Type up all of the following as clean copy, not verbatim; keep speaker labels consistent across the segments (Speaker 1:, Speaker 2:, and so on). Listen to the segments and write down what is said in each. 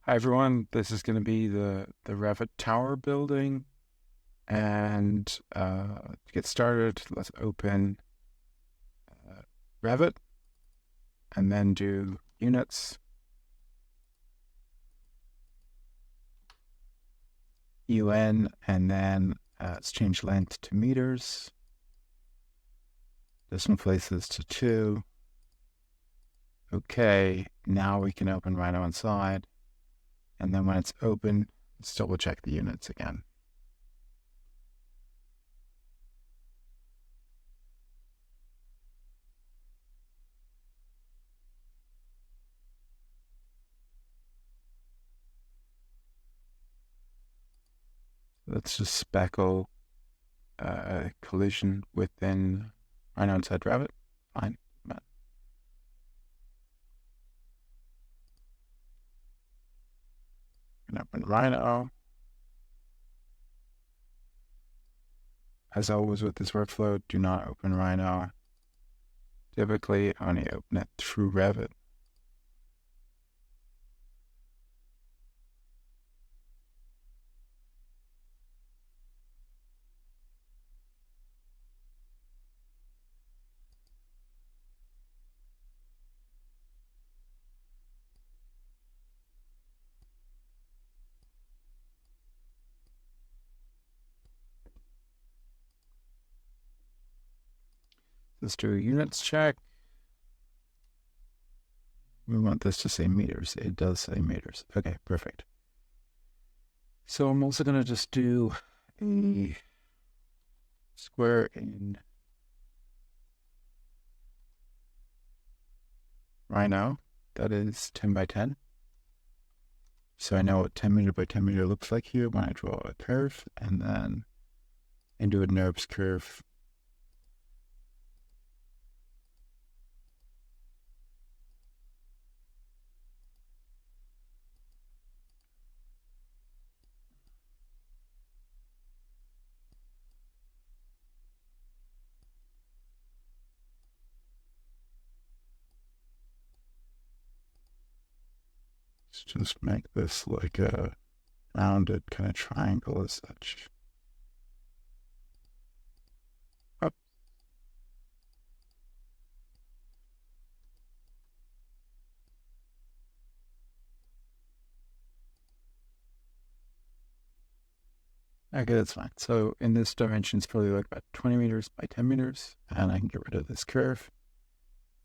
Speaker 1: Hi everyone, this is going to be the Revit Tower building, and to get started, let's open Revit and then do units, UN, and then let's change length to meters, decimal places to 2. Okay, now we can open Rhino inside, and then when it's open, let's double check the units again. Let's just speckle collision within Rhino inside Revit. Fine. And open Rhino. As always with this workflow, do not open Rhino. Typically, only open it through Revit. Let's do a units check. We want this to say meters. It does say meters. Okay, perfect. So I'm also going to just do a square in Rhino. That is 10 by 10. So I know what 10 meter by 10 meter looks like here when I draw a curve, and then into a NURBS curve. Let's just make this like a rounded kind of triangle as such. Up. Okay, that's fine. So in this dimension, it's probably like about 20 meters by 10 meters, and I can get rid of this curve.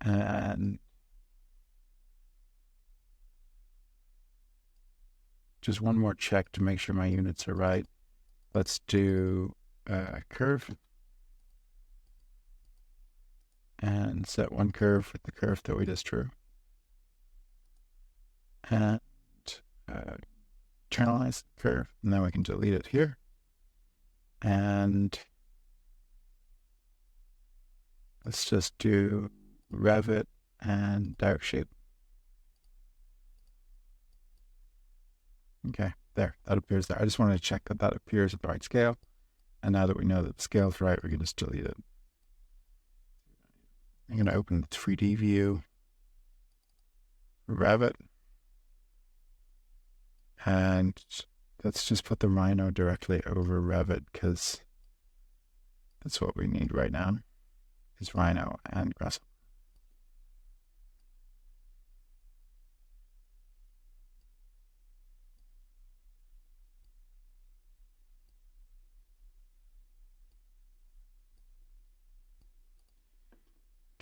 Speaker 1: And just one more check to make sure my units are right. Let's do a curve and set one curve with the curve that we just drew. And internalize the curve, and then we can delete it here. And let's just do Revit and direct shape. Okay, there, that appears there. I just wanted to check that that appears at the right scale. And now that we know that the scale's right, we can just delete it. I'm going to open the 3D view, Revit, and let's just put the Rhino directly over Revit because that's what we need right now is Rhino and Grasshopper.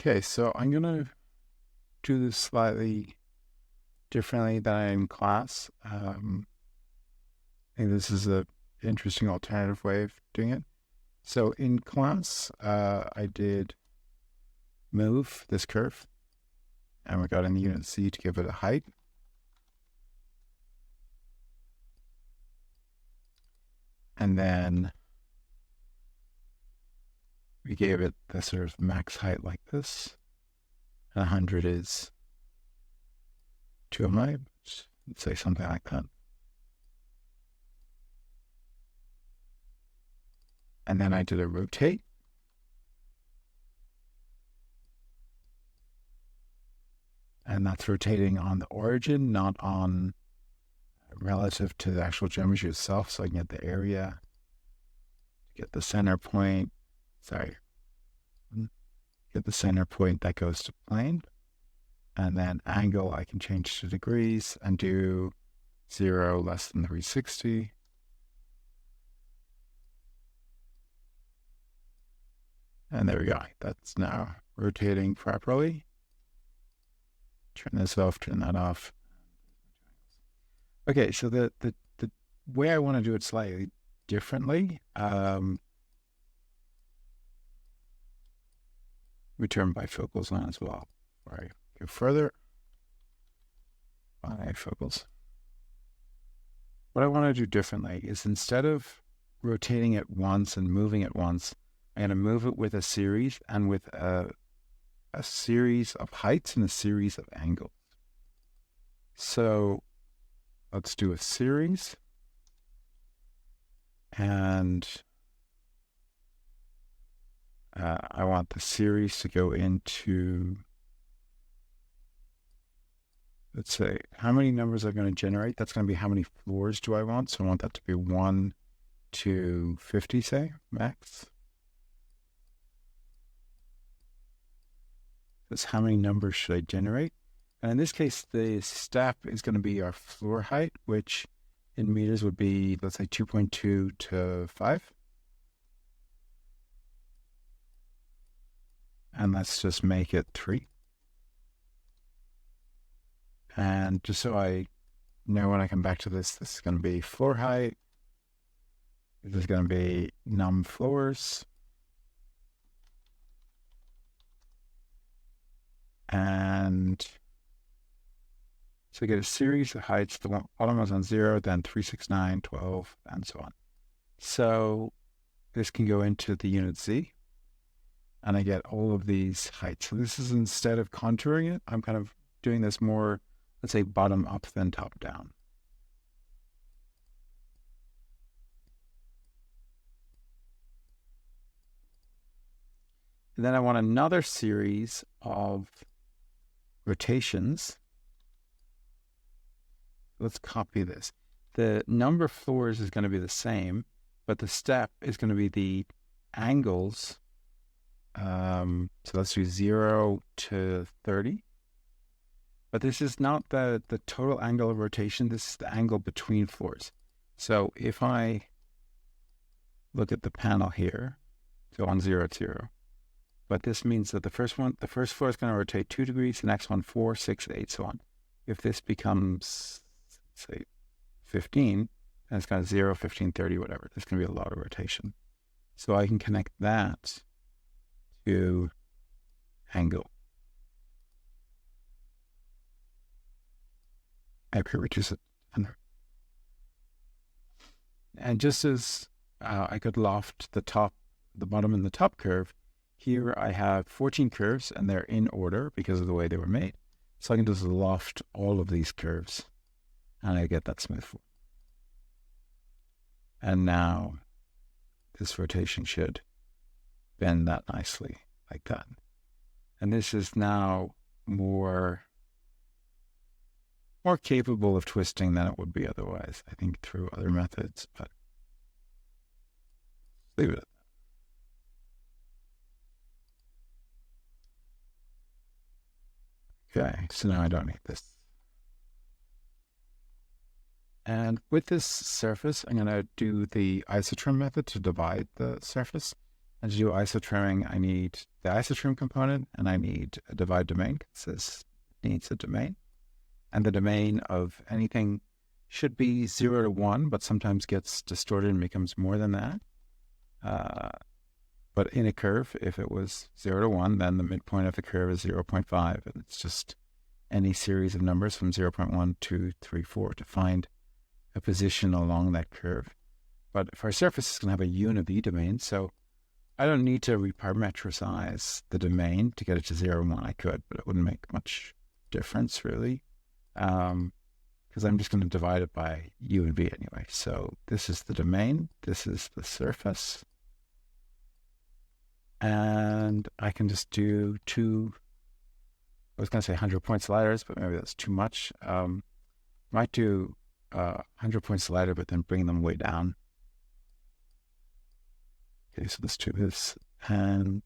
Speaker 1: Okay, so I'm going to do this slightly differently than I in class. I think this is an interesting alternative way of doing it. So in class, I did move this curve, and we got in the unit C to give it a height. And then we gave it the sort of max height like this. And 100 is 2 MB. Let's say something like that. And then I did a rotate. And that's rotating on the origin, not on relative to the actual geometry itself, so I can get the area, get the center point, get the center point that goes to plane, and then angle I can change to degrees and do 0 less than 360. And there we go. That's now rotating properly. Turn this off, turn that off. Okay, so the way I want to do it slightly differently, return bifocals on as well. Before I go further, bifocals. What I want to do differently is, instead of rotating it once and moving it once, I'm going to move it with a series, and with a series of heights and a series of angles. So let's do a series, and I want the series to go into, let's say, how many numbers I'm going to generate. That's going to be how many floors do I want. So I want that to be 1 to 50, say, max. That's how many numbers should I generate. And in this case, the step is going to be our floor height, which in meters would be, let's say, 2.2 to 5. And let's just make it 3. And just so I know when I come back to this, this is going to be floor height. This is going to be num floors. And so get a series of heights. The bottom was on 0, then 3, 6, 9, 12, and so on. So this can go into the unit Z, and I get all of these heights. So this is, instead of contouring it, I'm kind of doing this more, let's say, bottom up than top down. And then I want another series of rotations. Let's copy this. The number of floors is going to be the same, but the step is going to be the angles. So let's do 0 to 30. But this is not the total angle of rotation. This is the angle between floors. So if I look at the panel here, so on 0 to 0, but this means that the first floor is going to rotate 2 degrees, the next one 4, 6, 8, so on. If this becomes, say, 15, then it's got 0, 15, 30, whatever. There's going to be a lot of rotation. So I can connect that to angle. I could reduce it. And just as I could loft the top, the bottom, and the top curve, here I have 14 curves, and they're in order because of the way they were made. So I can just loft all of these curves, and I get that smooth form. And now this rotation should bend that nicely, like that. And this is now more capable of twisting than it would be otherwise, I think, through other methods, but leave it at that. Okay, so now I don't need this. And with this surface, I'm going to do the isotrim method to divide the surface. And to do isotrimming, I need the isotrim component, and I need a divide domain, because this needs a domain. And the domain of anything should be 0 to 1, but sometimes gets distorted and becomes more than that. But in a curve, if it was 0 to 1, then the midpoint of the curve is 0.5. And it's just any series of numbers from 0.1, 2, 3, 4 to find a position along that curve. But if our surface is going to have a UNIV domain, so I don't need to reparametricize the domain to get it to 0 and 1. I could, but it wouldn't make much difference, really. Because I'm just going to divide it by U and V anyway. So this is the domain, this is the surface. And I can just do two, I was going to say 100 point sliders, but maybe that's too much. Might do 100 point slider, but then bring them way down. Okay, so let's do this. And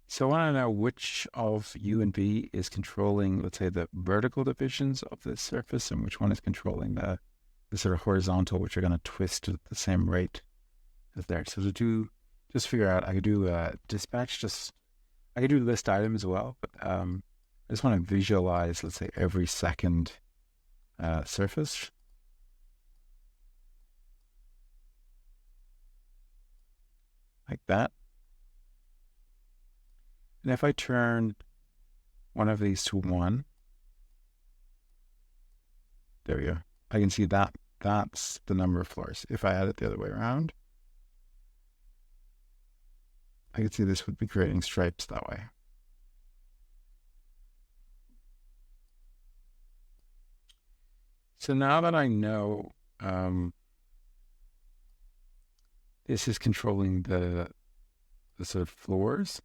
Speaker 1: so I want to know which of U and V is controlling, let's say, the vertical divisions of this surface, and which one is controlling the sort of horizontal, which are going to twist at the same rate as there. So to just figure out, I could do dispatch, I could do list item as well, but I just want to visualize, let's say, every second surface. Like that. And if I turn one of these to 1, there we go. I can see that that's the number of floors. If I add it the other way around, I can see this would be creating stripes that way. So now that I know this is controlling the sort of floors,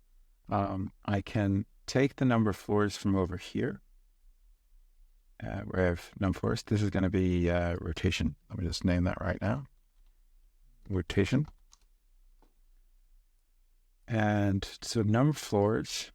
Speaker 1: I can take the number of floors from over here, where I have num floors. This is going to be rotation. Let me just name that right now. Rotation. And so num floors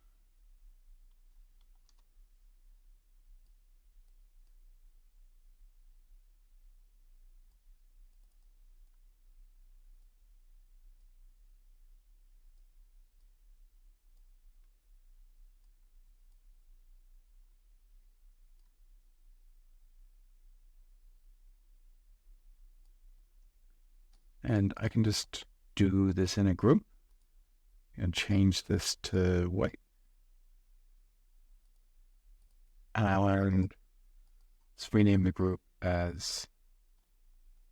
Speaker 1: and I can just do this in a group and change this to white. And I learned, let's rename the group as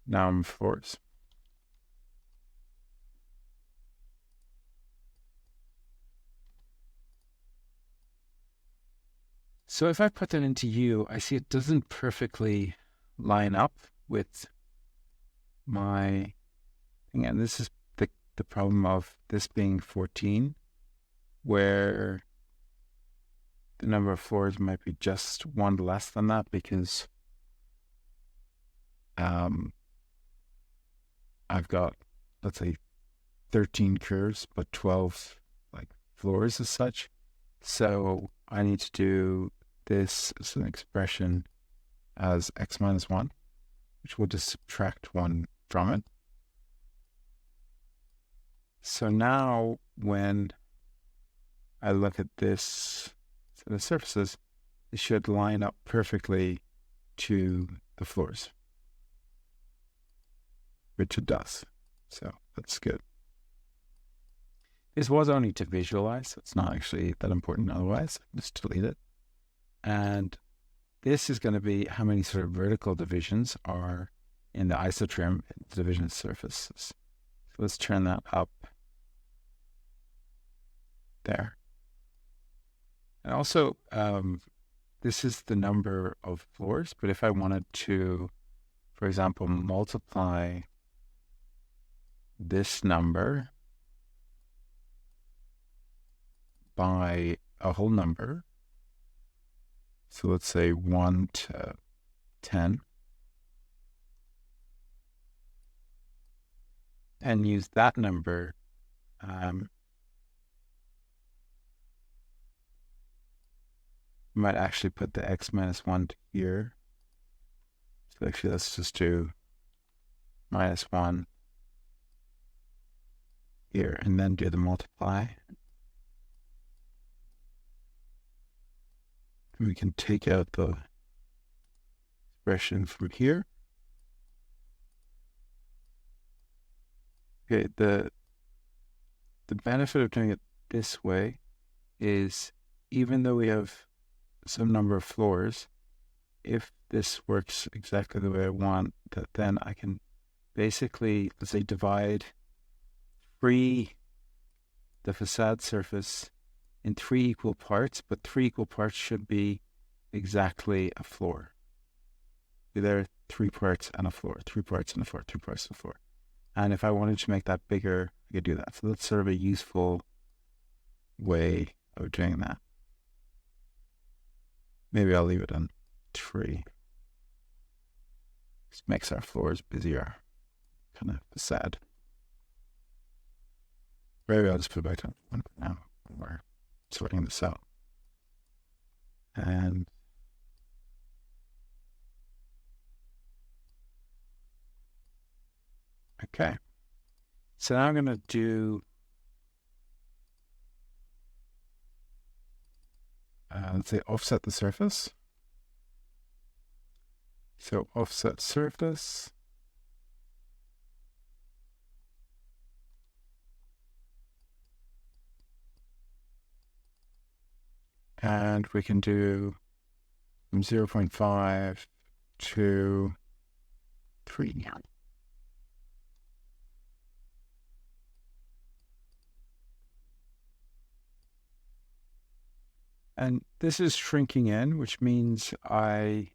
Speaker 1: num floors. So if I put that into U, I see it doesn't perfectly line up with my thing. And this is the problem of this being 14, where the number of floors might be just one less than that, because I've got, let's say, 13 curves, but 12 like floors as such. So I need to do this as an expression as x minus 1, which will just subtract 1 from it. So now when I look at this set of surfaces, it should line up perfectly to the floors, which it does. So that's good. This was only to visualize, so it's not actually that important otherwise. Just delete it. And this is going to be how many sort of vertical divisions are in the isotrim division surfaces. So let's turn that up there. And also, this is the number of floors, but if I wanted to, for example, multiply this number by a whole number, so let's say 1 to 10, and use that number, we might actually put the x minus 1 here. So actually, let's just do minus 1 here, and then do the multiply. We can take out the expression from here. Okay, the benefit of doing it this way is, even though we have some number of floors, if this works exactly the way I want, then I can basically, let's say, divide the facade surface in 3 equal parts, but 3 equal parts should be exactly a floor. There are 3 parts and a floor, 3 parts and a floor, 3 parts and a floor. And if I wanted to make that bigger, I could do that. So that's sort of a useful way of doing that. Maybe I'll leave it on 3. This makes our floors busier. Kind of sad. Maybe I'll just put it back to 1 for now. We're sorting this out. And okay. So now I'm going to do let's say offset the surface. So offset surface. And we can do from 0.5 to 3. And this is shrinking in, which means I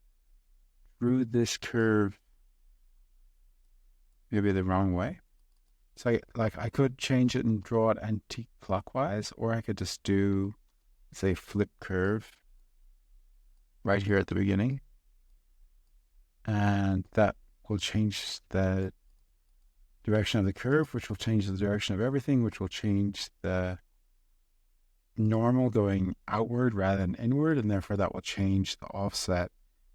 Speaker 1: drew this curve maybe the wrong way. So I could change it and draw it anti-clockwise, or I could just do, say, flip curve right here at the beginning. And that will change the direction of the curve, which will change the direction of everything, which will change the normal going outward rather than inward, and therefore that will change the offset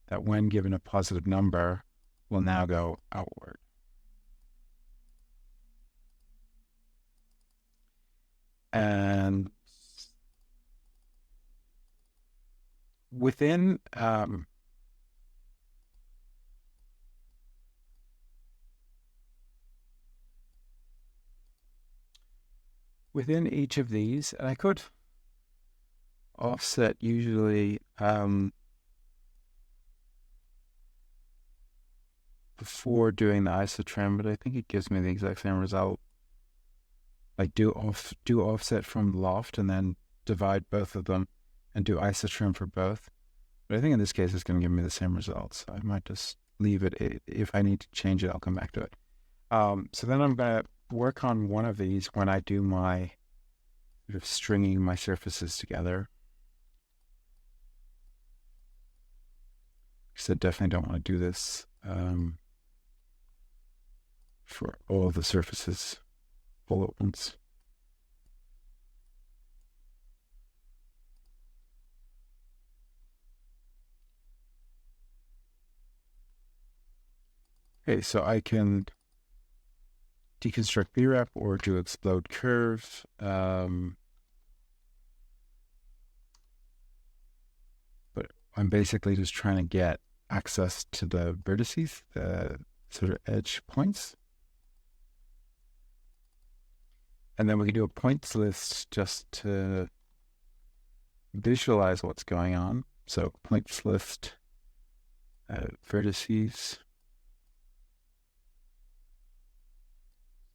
Speaker 1: that when given a positive number will now go outward. And within within each of these, and I could offset usually before doing the isotrim, but I think it gives me the exact same result. Like do offset from loft and then divide both of them and do isotrim for both. But I think in this case it's going to give me the same results. So I might just leave it. If I need to change it, I'll come back to it. So then I'm going to work on one of these when I do my sort of stringing my surfaces together. Because I definitely don't want to do this for all of the surfaces all at once. Okay, so I can deconstruct BREP or do explode curve. But I'm basically just trying to get access to the vertices, the sort of edge points. And then we can do a points list just to visualize what's going on. So points list, vertices.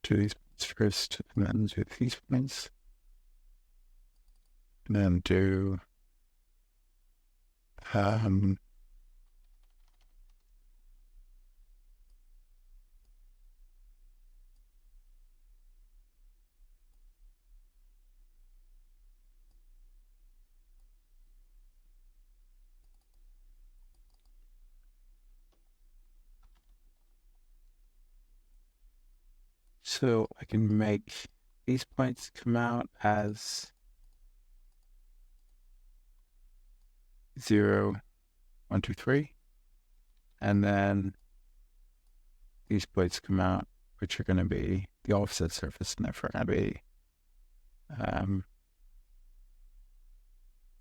Speaker 1: Do these points first, and then do these points. And then do so I can make these points come out as 0, 1, 2, 3. And then these points come out, which are going to be the offset surface, and therefore going to be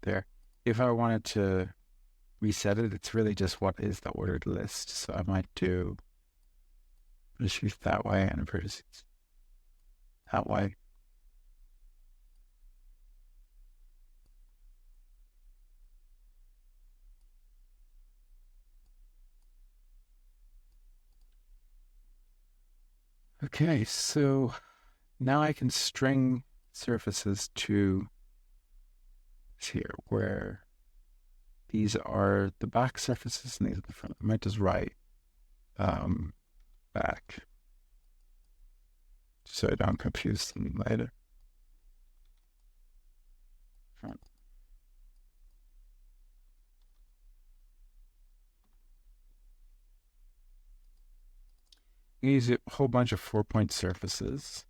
Speaker 1: there. If I wanted to reset it, it's really just what is the ordered list. So I might do vertices that way and vertices that way. Okay, so now I can string surfaces to here, where these are the back surfaces and these are the front. I might just write back so I don't confuse them later. Front. use a whole bunch of 4-point surfaces,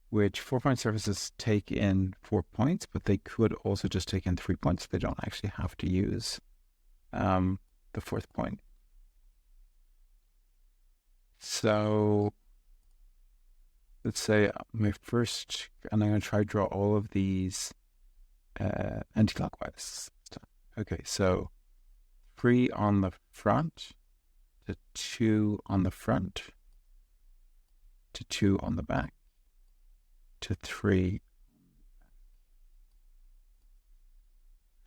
Speaker 1: which 4-point surfaces take in 4 points, but they could also just take in 3 points. They don't actually have to use the 4th point. So let's say my first, and I'm going to try to draw all of these anti-clockwise. Okay, so 3 on the front, to 2 on the front, to 2 on the back, to 3.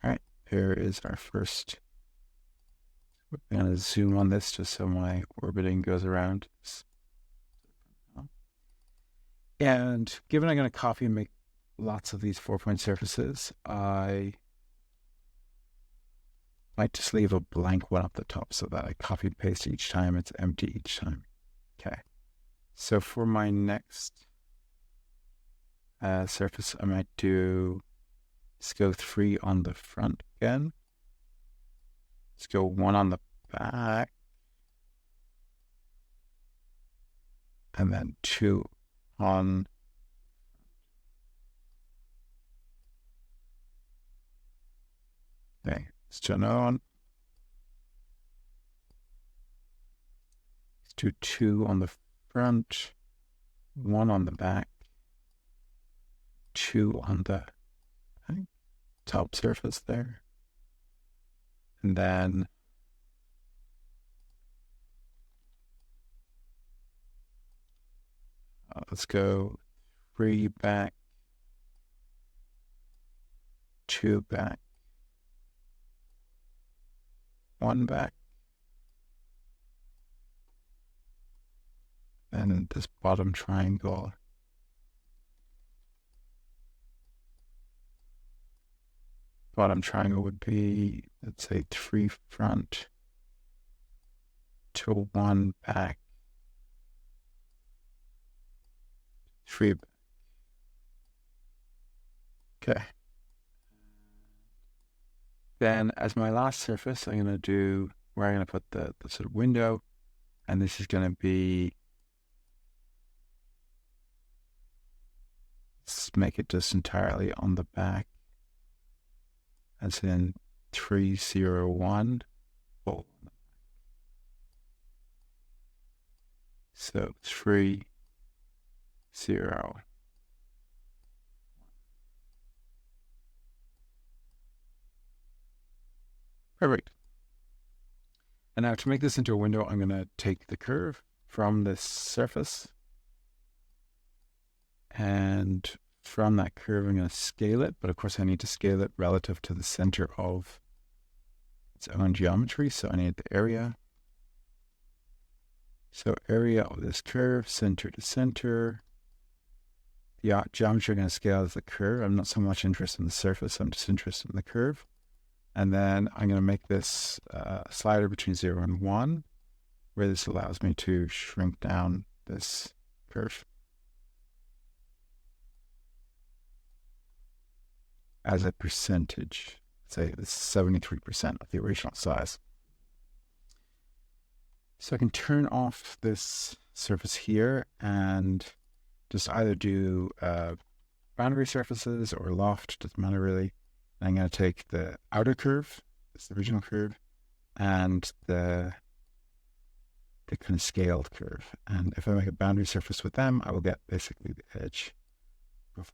Speaker 1: All right, here is our first. We're going to zoom on this just so my orbiting goes around. And given I'm going to copy and make lots of these 4-point surfaces, I might just leave a blank one up the top so that I copy and paste each time. It's empty each time. Okay. So for my next surface, I might let's go 3 on the front again. Let's go 1 on the back. And then 2 on. Okay, let's turn on. Let's do 2 on the front, 1 on the back, 2 on the top surface there. And then let's go 3 back, 2 back, 1 back. And this bottom triangle, would be, let's say, 3 front to 1 back, 3 back. Okay. Then as my last surface, I'm going to do where I'm going to put the sort of window, and this is going to be, let's make it just entirely on the back, as in 3, 0, 1. Oh. So 3, 0. Perfect. And now to make this into a window, I'm going to take the curve from this surface. And from that curve, I'm going to scale it. But of course, I need to scale it relative to the center of its own geometry. So I need the area. So area of this curve, center to center. The geometry I'm going to scale is the curve. I'm not so much interested in the surface. I'm just interested in the curve. And then I'm going to make this slider between 0 and 1, where this allows me to shrink down this curve as a percentage. Say this is 73% of the original size. So I can turn off this surface here and just either do boundary surfaces or loft, doesn't matter really. I'm going to take the outer curve, it's the original curve, and the kind of scaled curve. And if I make a boundary surface with them, I will get basically the edge profile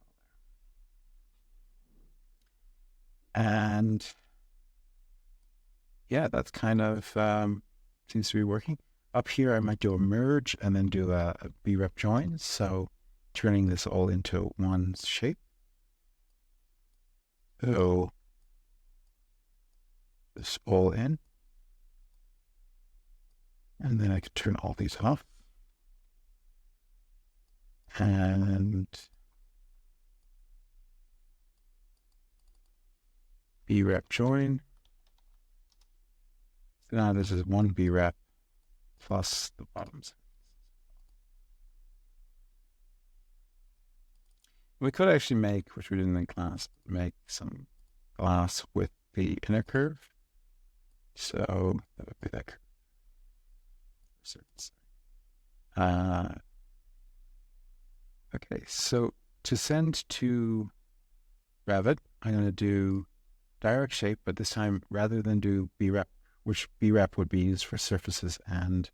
Speaker 1: there. And yeah, that's kind of seems to be working. Up here, I might do a merge and then do a B-rep join. So turning this all into one shape. So this all in. And then I can turn all these off. And B-rep join. So now this is one B-rep plus the bottoms. We could actually make, which we didn't in class, make some glass with the inner curve. So that would be that curve. Okay, so to send to Revit, I'm going to do direct shape, but this time rather than do BREP, which BREP would be used for surfaces and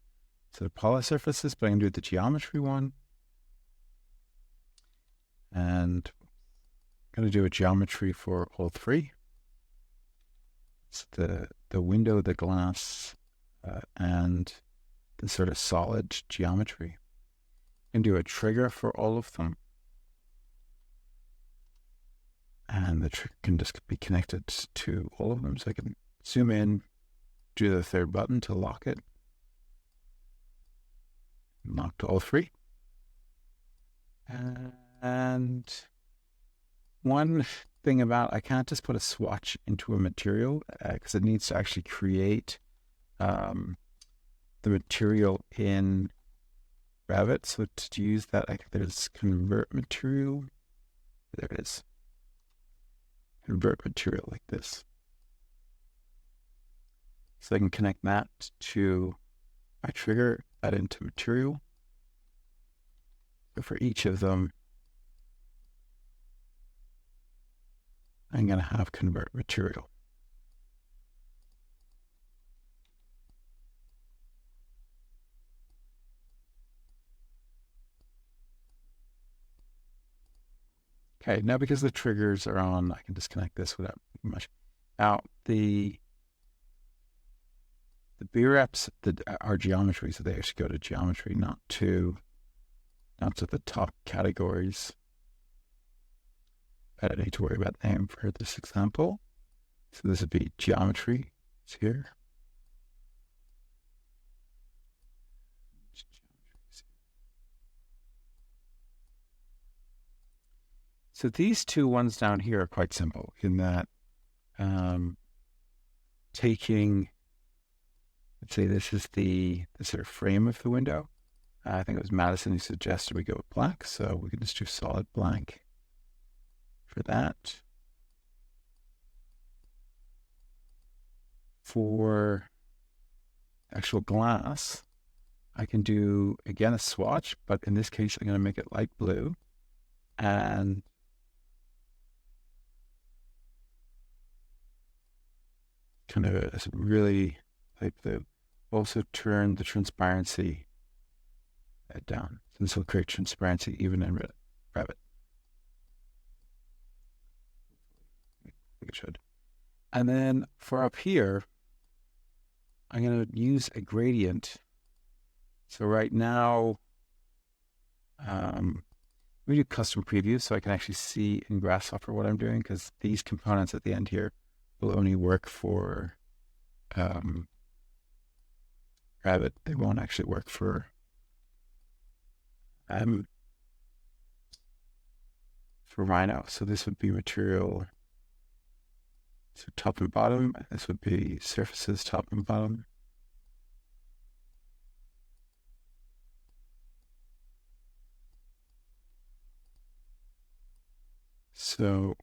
Speaker 1: sort of poly surfaces, but I'm going to do the geometry one. And I'm going to do a geometry for all three. It's the window, the glass, and the sort of solid geometry. And do a trigger for all of them. And the trigger can just be connected to all of them. So I can zoom in, do the third button to lock it. Lock to all three. And one thing about, I can't just put a swatch into a material because it needs to actually create the material in Revit. So to use that, I think there's convert material. There it is. Convert material like this. So I can connect that to my trigger, that into material. So for each of them, I'm going to have convert material. Okay, now because the triggers are on, I can disconnect this without much. Now the BREPs are geometry, so they actually go to geometry, not to the top categories. I don't need to worry about the name for this example. So this would be geometry. It's here. So these two ones down here are quite simple in that taking, let's say this is the sort of frame of the window. I think it was Madison who suggested we go with black, so we can just do solid black for that. For actual glass, I can do, again, a swatch, but in this case, I'm going to make it light blue. And kind of a really light blue. Also turn the transparency down. So this will create transparency even in Revit. I think it should. And then for up here, I'm going to use a gradient. So right now, we do custom preview so I can actually see in Grasshopper what I'm doing, because these components at the end here will only work for Revit. They won't actually work for Rhino. So this would be material, so top and bottom. This would be surfaces, top and bottom. So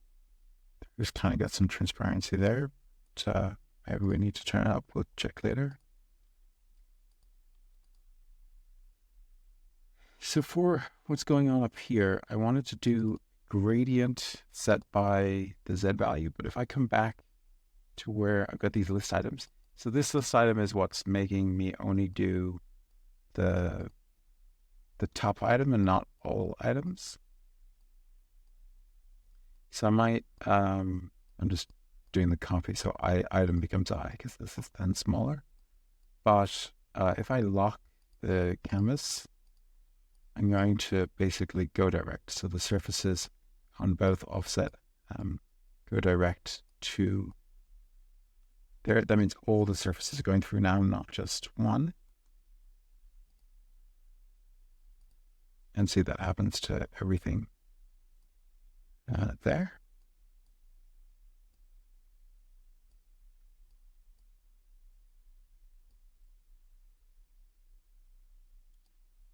Speaker 1: just kind of got some transparency there. But, maybe we need to turn it up. We'll check later. So for what's going on up here, I wanted to do gradient set by the Z value. But if I come back to where I've got these list items, so this list item is what's making me only do the top item and not all items. So I might, I'm just doing the copy, so item becomes I, because this is then smaller. But if I lock the canvas, I'm going to basically go direct. So the surfaces on both offset go direct to there. That means all the surfaces are going through now, not just one. And see, that happens to everything there.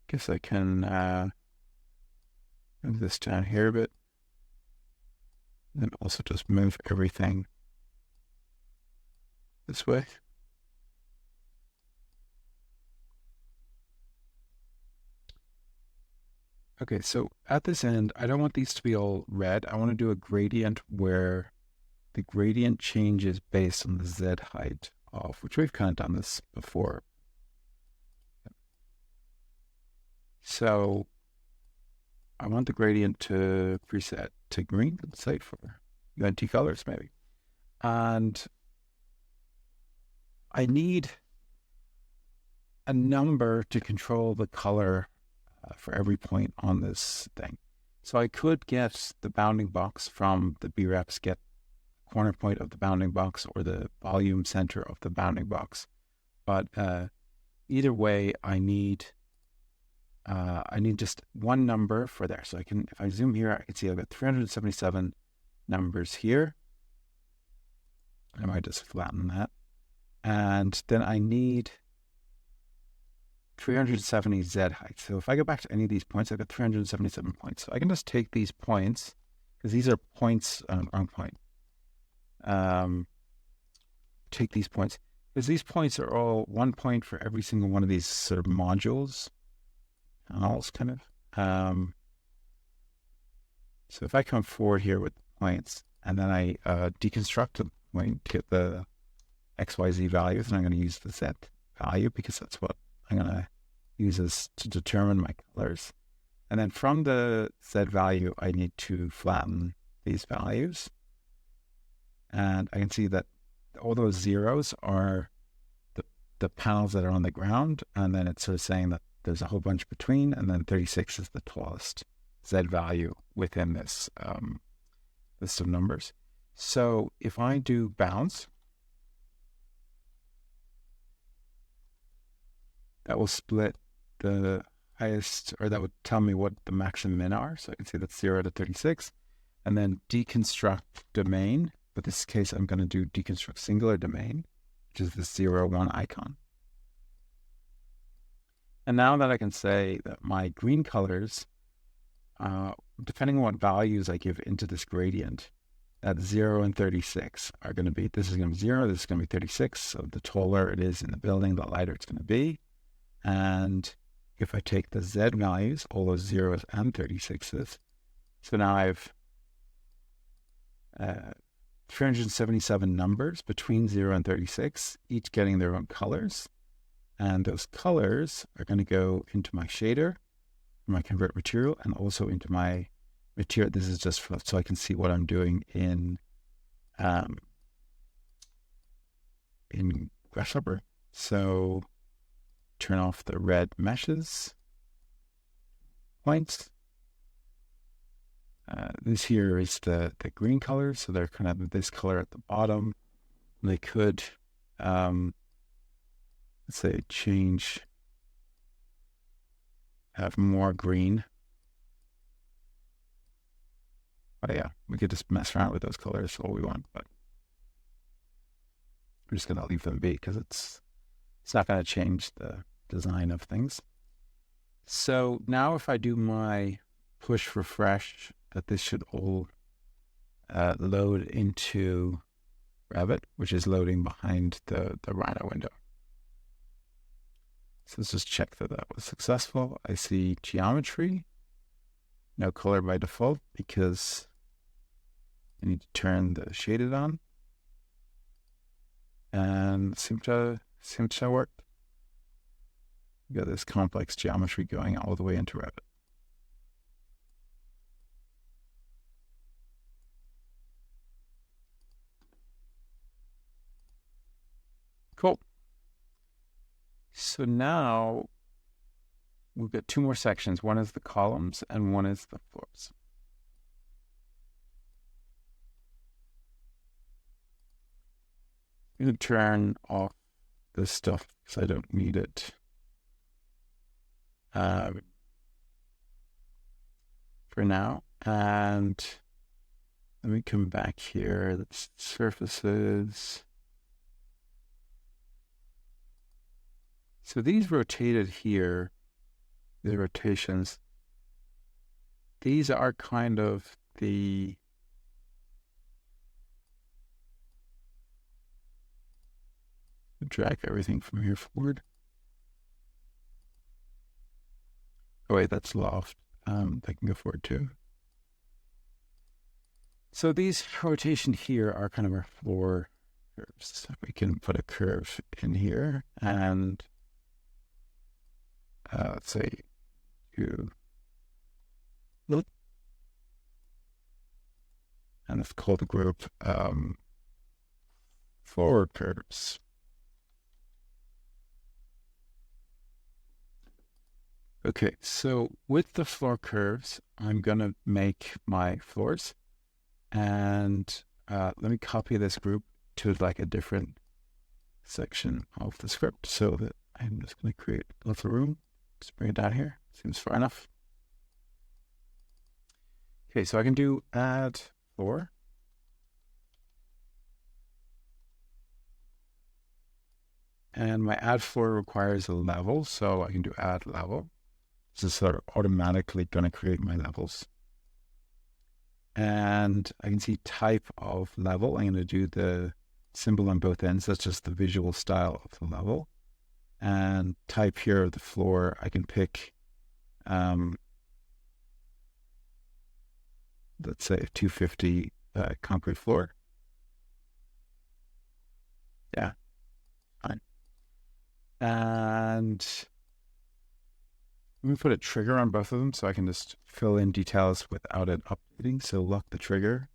Speaker 1: Guess I can move this down here a bit. And also just move everything this way. Okay, so at this end, I don't want these to be all red. I want to do a gradient where the gradient changes based on the Z height of, which we've kind of done this before. So I want the gradient to preset to green, let's say for UNT colors maybe. And I need a number to control the color for every point on this thing. So I could get the bounding box from the BREPs, get corner point of the bounding box or the volume center of the bounding box. But either way, I need just one number for there. So I can, if I zoom here, I can see I've got 377 numbers here. I might just flatten that. And then I need 370 Z height. So if I go back to any of these points, I've got 377 points. So I can just take these points, because these are points, wrong point. Take these points, because these points are all 1 point for every single one of these sort of modules, panels kind of. So if I come forward here with points, and then I deconstruct the point to get the XYZ values, and I'm going to use the Z value because that's what I'm going to use this to determine my colors. And then from the Z value, I need to flatten these values. And I can see that all those zeros are the panels that are on the ground. And then it's sort of saying that there's a whole bunch between, and then 36 is the tallest Z value within this list of numbers. So if I do bounds, that will split the highest, or that would tell me what the max and min are. So I can see that's 0 to 36. And then deconstruct domain. But in this case, I'm going to do deconstruct singular domain, which is the 0, 1 icon. And now that I can say that my green colors, depending on what values I give into this gradient, that 0 and 36 are going to be, this is going to be 0, this is going to be 36. So the taller it is in the building, the lighter it's going to be. And if I take the Z values, all those zeros and 36s, so now I have 377 numbers between 0 and 36, each getting their own colors. And those colors are going to go into my shader, my convert material, and also into my material. This is just so I can see what I'm doing in Grasshopper. So turn off the red meshes, points. This here is the green color, so they're kind of this color at the bottom. They could, let's say, have more green. But yeah, we could just mess around with those colors all we want, but we're just going to leave them be because it's not going to change the design of things. So now if I do my push refresh, that this should all load into Revit, which is loading behind the Rhino window. So let's just check that that was successful. I see geometry, no color by default because I need to turn the shaded on, and seems to work. We got this complex geometry going all the way into Revit. Cool. So now we've got two more sections. One is the columns and one is the floors. I'm going to turn off this stuff because I don't need it. For now. And let me come back here. That's surfaces. So these rotated here, the rotations, these are kind of the drag everything from here forward. Oh wait, that's loft. I can go forward too. So these rotation here are kind of our floor curves. We can put a curve in here and let's say and let's call the group floor curves. Okay, so with the floor curves, I'm going to make my floors. And let me copy this group to like a different section of the script so that I'm just going to create a little room. Just bring it down here. Seems far enough. Okay, so I can do add floor. And my add floor requires a level, so I can do add level. This is sort of automatically going to create my levels. And I can see type of level. I'm going to do the symbol on both ends. That's just the visual style of the level. And type here of the floor, I can pick, let's say a 250 concrete floor. Yeah, fine. And let me put a trigger on both of them so I can just fill in details without it updating. So lock the trigger.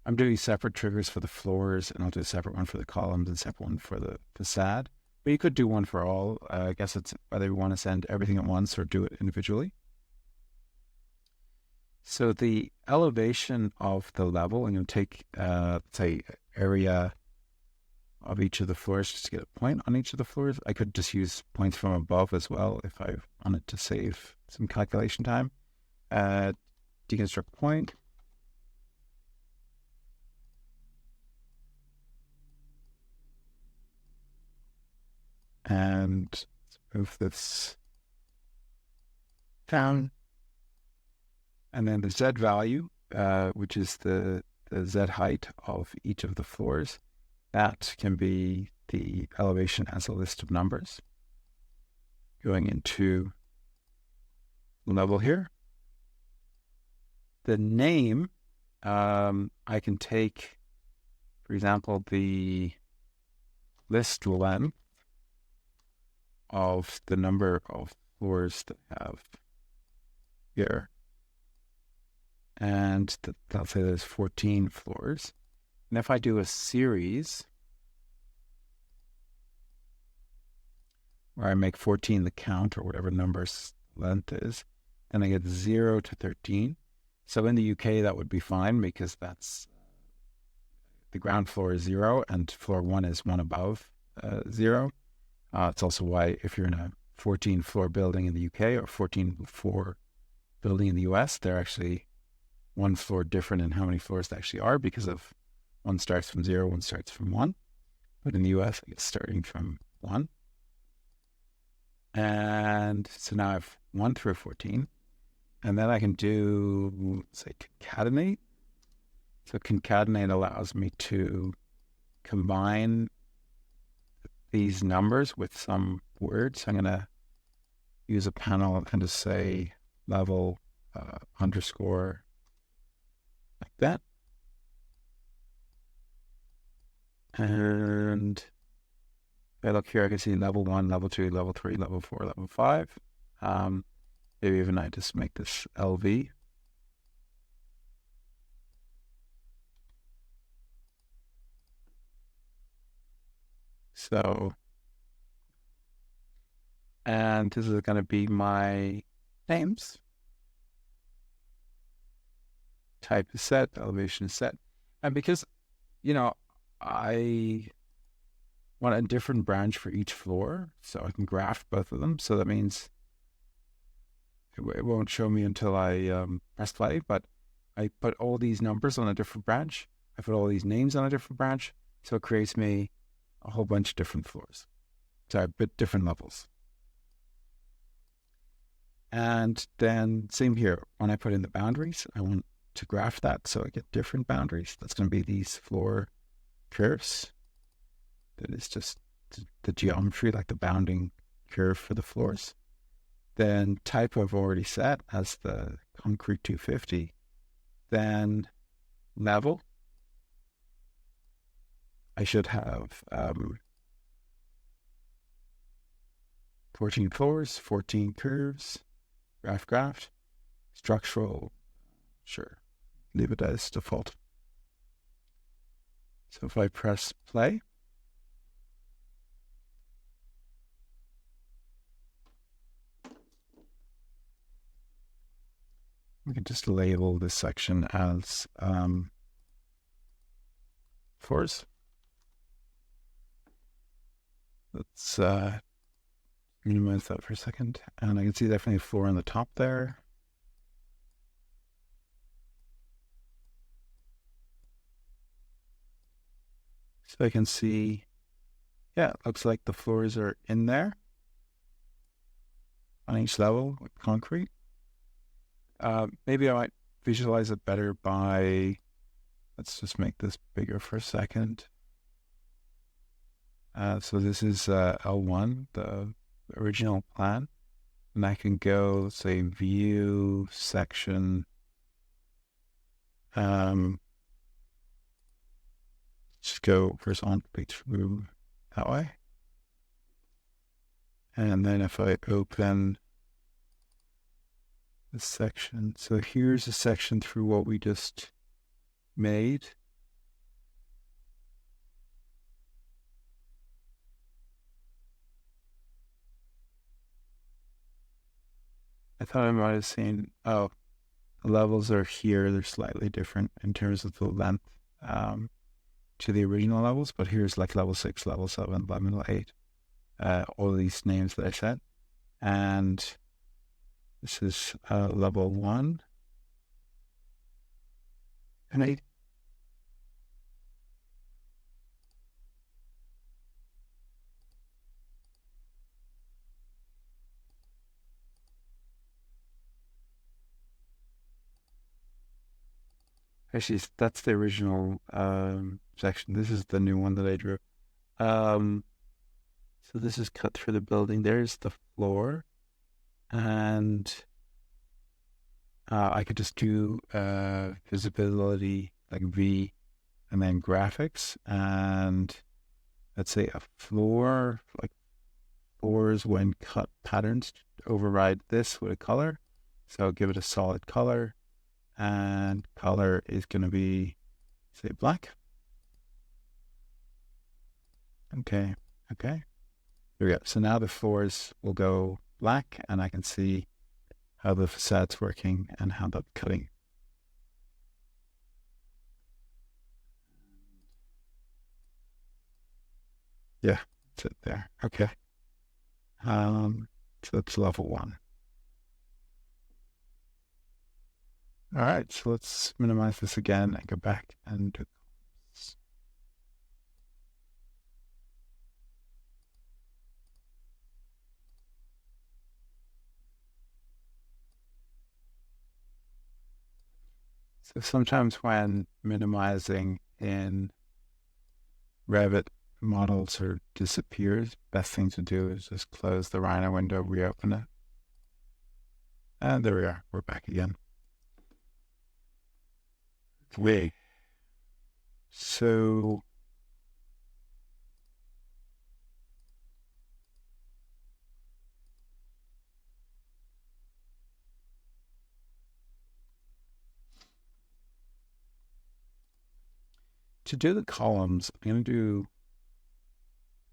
Speaker 1: I'm doing separate triggers for the floors, and I'll do a separate one for the columns and a separate one for the facade. But you could do one for all. I guess it's whether you want to send everything at once or do it individually. So the elevation of the level, I'm going to take, say, area of each of the floors just to get a point on each of the floors. I could just use points from above as well if I wanted to save some calculation time. Deconstruct point. And let's move this down. And then the Z value, which is the Z height of each of the floors. That can be the elevation as a list of numbers. Going into level here. The name, I can take, for example, the list length of the number of floors that I have here. And let's say there's 14 floors. And if I do a series where I make 14 the count or whatever number's length is, then I get 0 to 13. So in the UK, that would be fine because that's the ground floor is 0 and floor 1 is one above 0. It's also why if you're in a 14 floor building in the UK or 14 floor building in the US, they're actually one floor different in how many floors they actually are because of one starts from 0, one starts from 1. But in the US, it's starting from 1. And so now I have 1 through 14. And then I can do, say, concatenate. So concatenate allows me to combine these numbers with some words. I'm going to use a panel and just say level underscore like that. And if I look here, I can see level 1, level 2, level 3, level 4, level 5. Maybe even I just make this LV. So, and this is going to be my names. Type is set, elevation is set. And because, I want a different branch for each floor, so I can graph both of them. So that means it won't show me until I press play, but I put all these numbers on a different branch. I put all these names on a different branch. So it creates me a whole bunch of different floors. Sorry, but different levels. And then same here, when I put in the boundaries, I want to graph that so I get different boundaries. That's going to be these floor curves. That is just the geometry, like the bounding curve for the floors. Then type I've already set as the concrete 250. Then level, I should have 14 floors, 14 curves, graph, structural, sure, leave it as default. So if I press play, we can just label this section as floors. Let's minimize that for a second. And I can see definitely a floor on the top there. So I can see, yeah, it looks like the floors are in there on each level with concrete. Maybe I might visualize it better by, let's just make this bigger for a second. So this is L1, the original plan. And I can go, let's say, view section. Just go horizontally through that way. And then if I open this section, so here's a section through what we just made. I thought I might have seen, oh, the levels are here. They're slightly different in terms of the length to the original levels, but here's like level 6, level 7, level 8, all these names that I set. And this is level 1. And 8. Actually, that's the original section. This is the new one that I drew. So this is cut through the building. There's the floor. And I could just do visibility, like V, and then graphics. And let's say a floor, like floors when cut patterns, override this with a color. So I'll give it a solid color. And color is going to be, say, black. Okay. There we go. So now the floors will go black, and I can see how the facade's working and how that's cutting. Yeah, that's it there. Okay. So that's level 1. All right, so let's minimize this again and go back and do this. So sometimes when minimizing in Revit, models or disappears, best thing to do is just close the Rhino window, reopen it. And there we are, we're back again. Wait. So to do the columns, I'm going to do,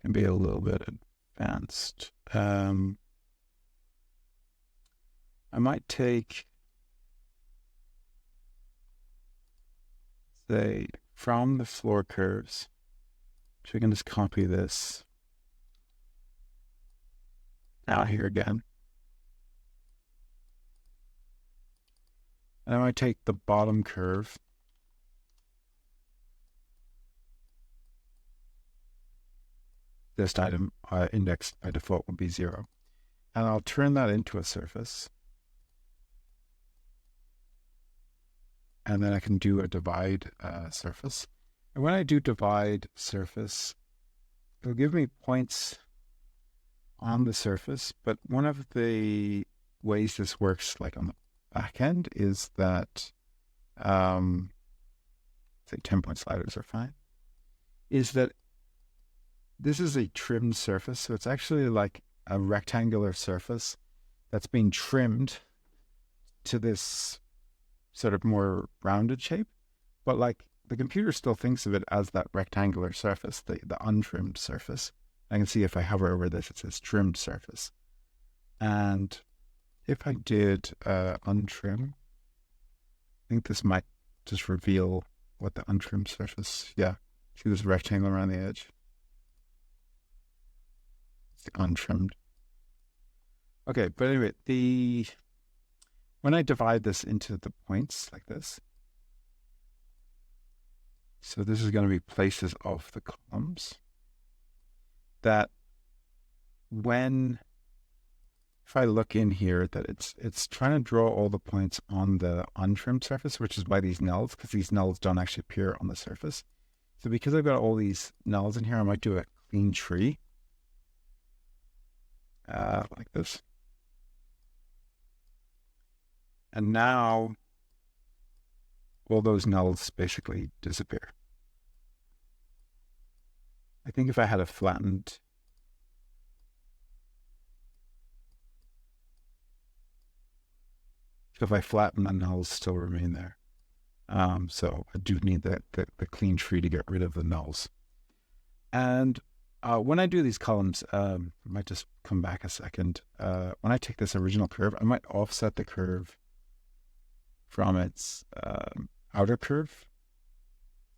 Speaker 1: can be a little bit advanced. I might take, say, from the floor curves, so we can just copy this out here again. And I might take the bottom curve, this item indexed by default will be 0. And I'll turn that into a surface. And then I can do a divide surface. And when I do divide surface, it'll give me points on the surface, but one of the ways this works, like on the back end, is that, say 10-point sliders are fine, is that this is a trimmed surface. So it's actually like a rectangular surface that's being trimmed to this sort of more rounded shape. But like the computer still thinks of it as that rectangular surface, the untrimmed surface. I can see if I hover over this, it says trimmed surface. And if I did untrim, I think this might just reveal what the untrimmed surface, yeah. See this rectangle around the edge? It's the untrimmed. Okay, but anyway, when I divide this into the points like this, so this is going to be places of the columns, that if I look in here, that it's trying to draw all the points on the untrimmed surface, which is why these nulls, because these nulls don't actually appear on the surface. So because I've got all these nulls in here, I might do a clean tree, like this. And now all those nulls basically disappear. I think if I had a flattened, so if I flatten, the nulls still remain there. So I do need the clean tree to get rid of the nulls. And when I do these columns, I might just come back a second. When I take this original curve, I might offset the curve from its outer curve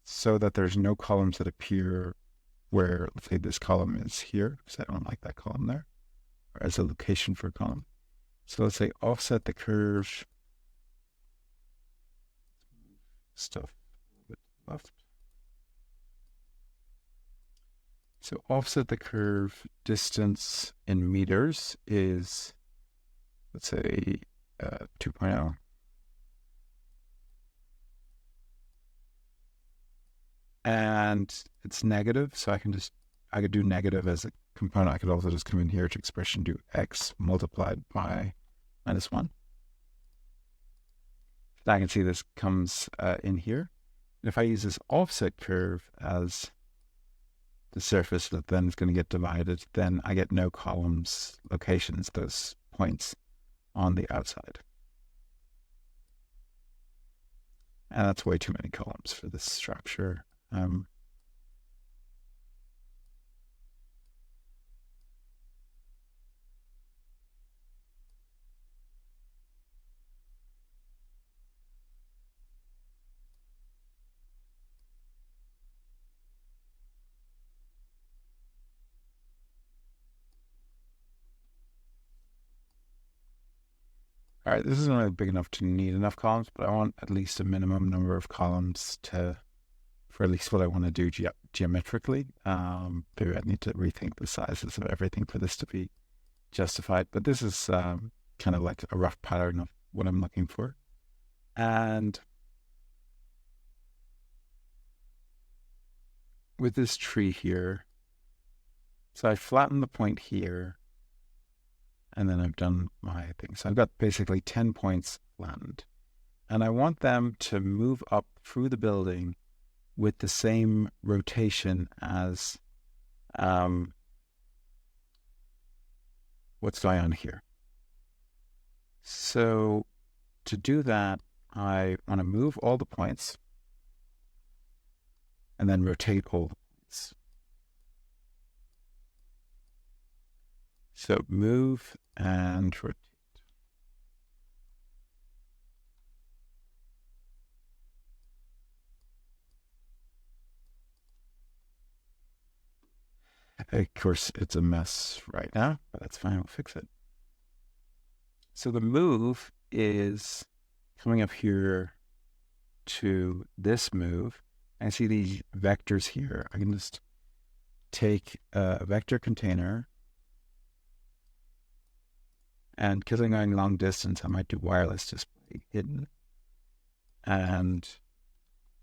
Speaker 1: so that there's no columns that appear where, let's say, this column is here, because I don't like that column there, or as a location for a column. So let's say offset the curve, stuff a bit left. So offset the curve distance in meters is, let's say, 2.0. And it's negative, so I could do negative as a component. I could also just come in here to expression, do x multiplied by -1. So I can see this comes in here. And if I use this offset curve as the surface that then is going to get divided, then I get no columns locations, those points on the outside. And that's way too many columns for this structure. All right, this isn't really big enough to need enough columns, but I want at least a minimum number of columns for at least what I want to do geometrically. Maybe I need to rethink the sizes of everything for this to be justified, but this is kind of like a rough pattern of what I'm looking for. And with this tree here, so I flatten the point here, and then I've done my thing. So I've got basically 10 points flattened, and I want them to move up through the building with the same rotation as what's going on here. So to do that, I want to move all the points and then rotate all the points. So move and rotate. Of course, it's a mess right now, but that's fine. We'll fix it. So the move is coming up here to this move. I see these vectors here. I can just take a vector container, and because I'm going long distance, I might do wireless display hidden, and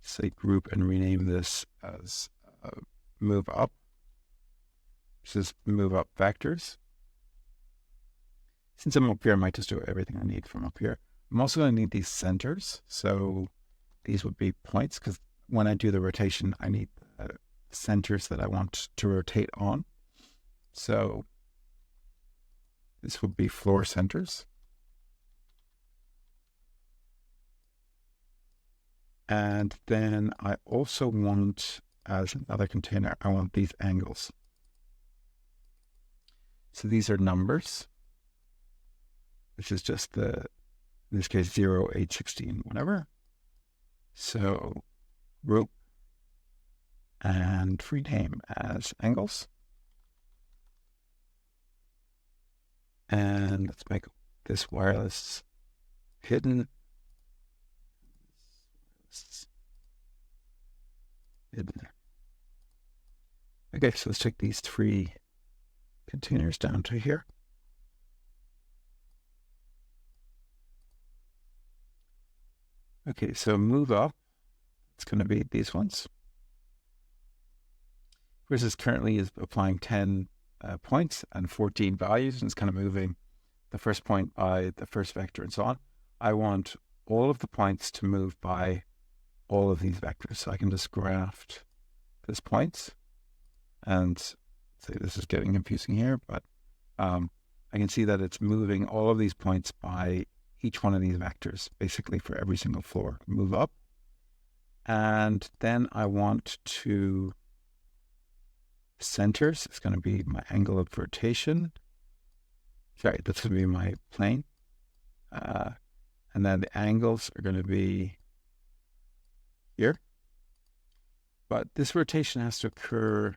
Speaker 1: say group and rename this as move up. This is move up vectors. since I'm up here, I might just do everything I need from up here. I'm also going to need these centers. So these would be points, because when I do the rotation, I need the centers that I want to rotate on. So this would be floor centers. And then I also want, as another container, I want these angles. So these are numbers. This is just the, in this case, 0, 8, 16, whatever. So group and rename as angles. And let's make this wireless hidden. Hidden. Okay, so let's take these 3 containers down to here. Okay, so move up. It's going to be these ones. Versus currently is applying 10 points and 14 values, and it's kind of moving the first point by the first vector and so on. I want all of the points to move by all of these vectors. So I can just graft this points, and say this is getting confusing here, but I can see that it's moving all of these points by each one of these vectors, basically for every single floor. Move up. And then I want to centers. It's going to be my angle of rotation. Sorry, that's going to be my plane. And then the angles are going to be here. But this rotation has to occur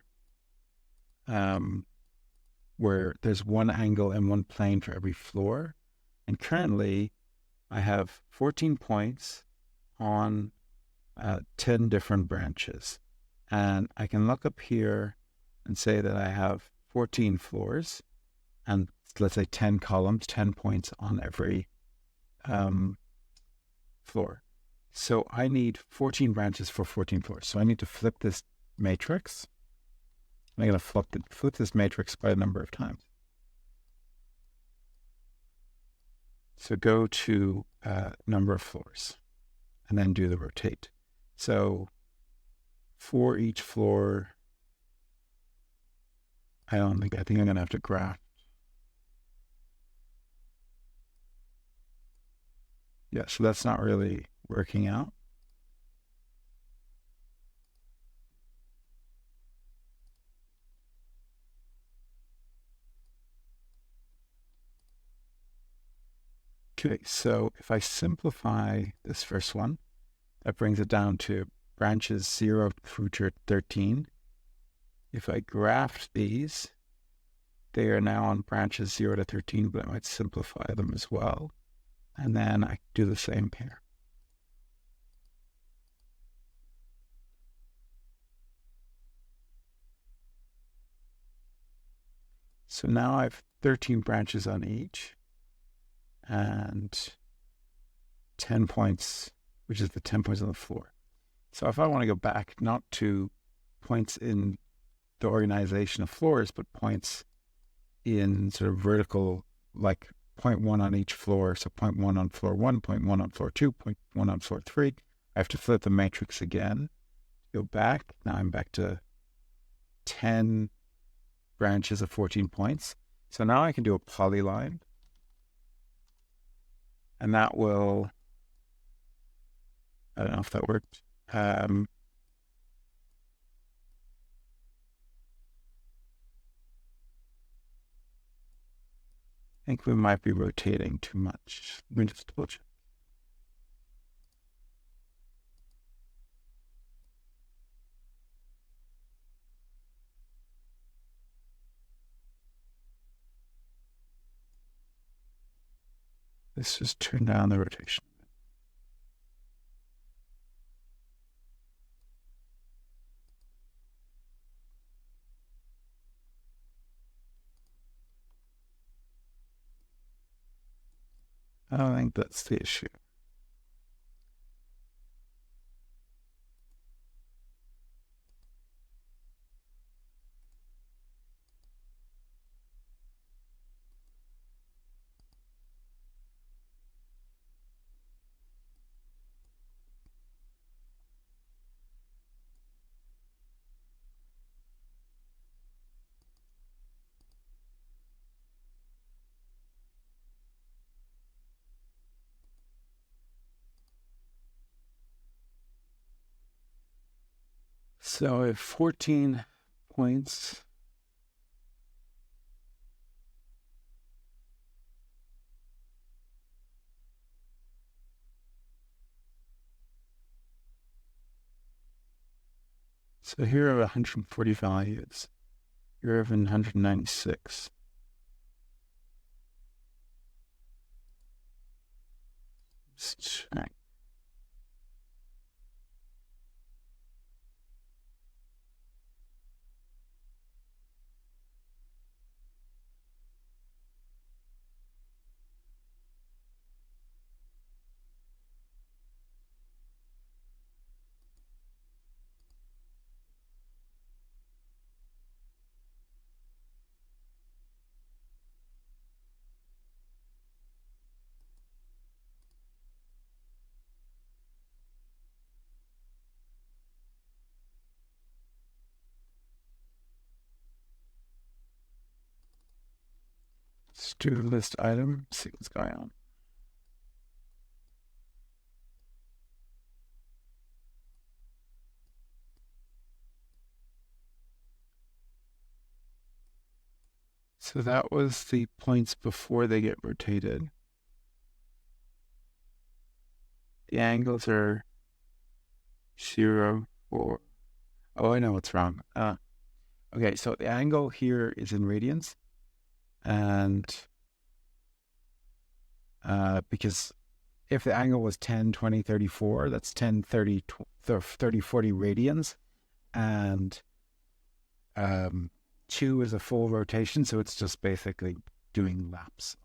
Speaker 1: where there's one angle and one plane for every floor. And currently, I have 14 points on 10 different branches. And I can look up here and say that I have 14 floors and let's say 10 columns, 10 points on every floor. So I need 14 branches for 14 floors. So I need to flip this matrix. I'm going to flip this matrix by a number of times. So go to number of floors and then do the rotate. So for each floor, I think I'm going to have to graph. Yeah, so that's not really working out. Okay, so if I simplify this first one, that brings it down to branches 0 through to 13. If I graph these, they are now on branches 0 to 13, but I might simplify them as well. And then I do the same here. So now I have 13 branches on each and 10 points, which is the 10 points on the floor. So if I want to go back, not to points in the organization of floors, but points in sort of vertical, like 0.1 on each floor. So 0.1 on floor 1, 0.1 on floor 2, 0.1 on floor 3. I have to flip the matrix again, go back. Now I'm back to 10 branches of 14 points. So now I can do a polyline. And that will, I don't know if that worked. I think we might be rotating too much. Let me just double check. Let's just turn down the rotation. I don't think that's the issue. So I have 14 points. So here are 140 values. Here are 196. Let's check. Let's do the list item, see what's going on. So that was the points before they get rotated. The angles are 0, 4. Oh, I know what's wrong. Okay, so the angle here is in radians. And because if the angle was 10, 20, 34, that's 10, 30, 30, 40 radians. And 2 is a full rotation, so it's just basically doing laps.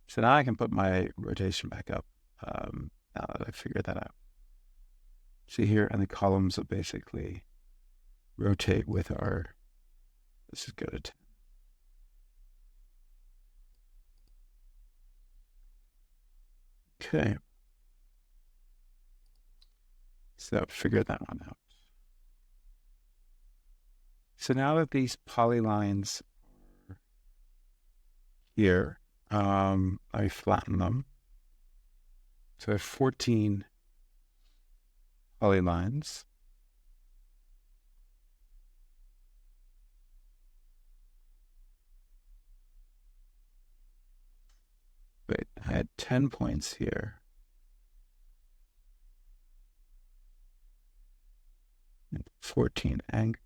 Speaker 1: So now I can put my rotation back up now that I figured that out. See here, and the columns will basically rotate with our, let's just go to 10. Okay. So figure that one out. So now that these polylines are here, I flatten them. So I have 14 polylines. Wait, I had 10 points here. And 14 angles.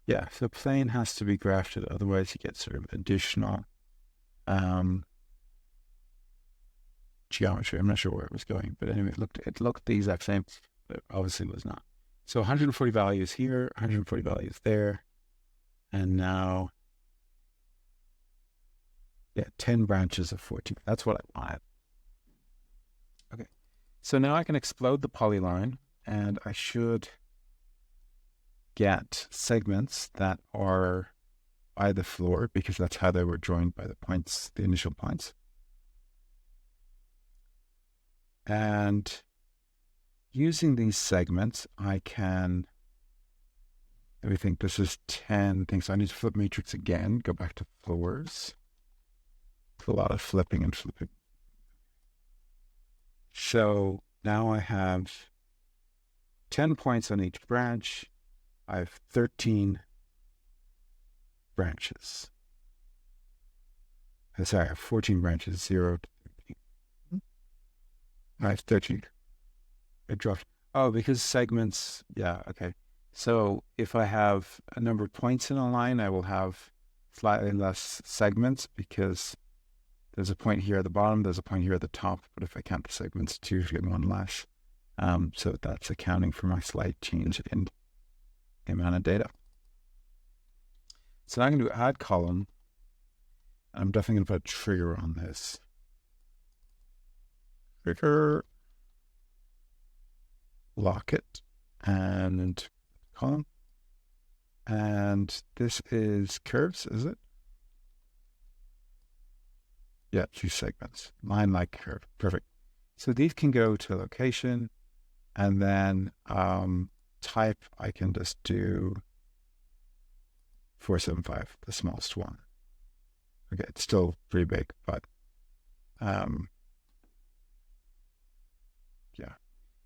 Speaker 1: Yeah, so plane has to be grafted, otherwise you get sort of additional geometry. I'm not sure where it was going, but anyway, it looked the exact same, but it obviously was not. So 140 values here, 140 values there, and now, yeah, 10 branches of 14. That's what I wanted. Okay, so now I can explode the polyline, and I should get segments that are by the floor, because that's how they were joined by the points, the initial points. And using these segments, I can, let me think, this is 10 things. So I need to flip matrix again, go back to floors. It's a lot of flipping and flipping. So now I have 10 points on each branch. I have 13 branches. Sorry, I have 14 branches, 0 to 13. I have 13. It dropped. Oh, because segments, yeah, okay. So if I have a number of points in a line, I will have slightly less segments because there's a point here at the bottom, there's a point here at the top, but if I count the segments, it's usually one less. So that's accounting for my slight change in the amount of data. So now I'm going to add column. I'm definitely going to put a trigger on this. Trigger, lock it, and column. And this is curves, is it? Yeah, 2 segments. Line like curve. Perfect. So these can go to location, and then type, I can just do 475, the smallest one. Okay, it's still pretty big, but yeah.